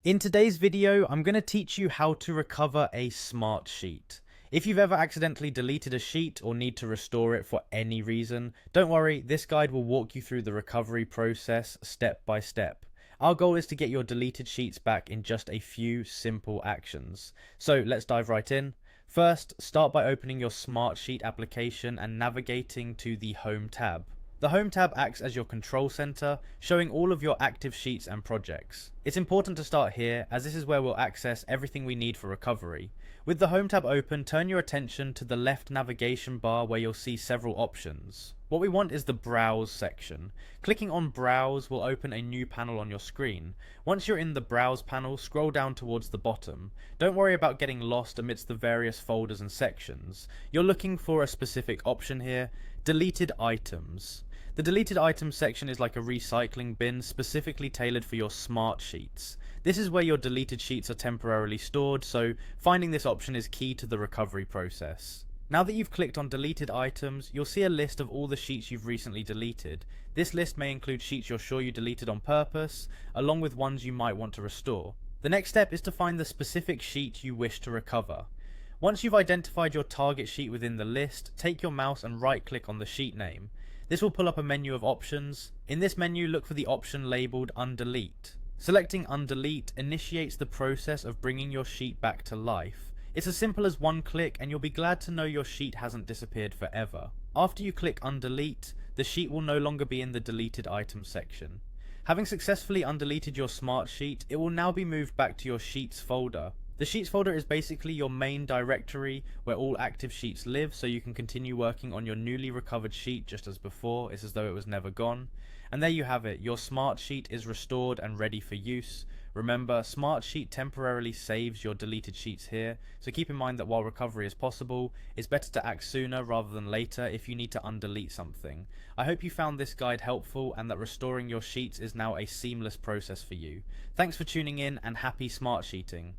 In today's video, I'm going to teach you how to recover a Smartsheet. If you've ever accidentally deleted a sheet or need to restore it for any reason, don't worry, this guide will walk you through the recovery process step by step. Our goal is to get your deleted sheets back in just a few simple actions. So let's dive right in. First, start by opening your Smartsheet application and navigating to the Home tab. The Home tab acts as your control center, showing all of your active sheets and projects. It's important to start here, as this is where we'll access everything we need for recovery. With the Home tab open, turn your attention to the left navigation bar where you'll see several options. What we want is the Browse section. Clicking on Browse will open a new panel on your screen. Once you're in the Browse panel, scroll down towards the bottom. Don't worry about getting lost amidst the various folders and sections. You're looking for a specific option here: Deleted Items. The deleted items section is like a recycling bin specifically tailored for your Smartsheets. This is where your deleted sheets are temporarily stored, so finding this option is key to the recovery process. Now that you've clicked on deleted items, you'll see a list of all the sheets you've recently deleted. This list may include sheets you're sure you deleted on purpose, along with ones you might want to restore. The next step is to find the specific sheet you wish to recover. Once you've identified your target sheet within the list, take your mouse and right click on the sheet name. This will pull up a menu of options. In this menu, look for the option labelled Undelete. Selecting Undelete initiates the process of bringing your sheet back to life. It's as simple as one click and you'll be glad to know your sheet hasn't disappeared forever. After you click Undelete, the sheet will no longer be in the deleted items section. Having successfully undeleted your Smartsheet, it will now be moved back to your Sheets folder. The Sheets folder is basically your main directory where all active sheets live, so you can continue working on your newly recovered sheet just as before. It's as though it was never gone. And there you have it, your Smartsheet is restored and ready for use. Remember, Smartsheet temporarily saves your deleted sheets here, so keep in mind that while recovery is possible, it's better to act sooner rather than later if you need to undelete something. I hope you found this guide helpful and that restoring your sheets is now a seamless process for you. Thanks for tuning in and happy Smartsheeting.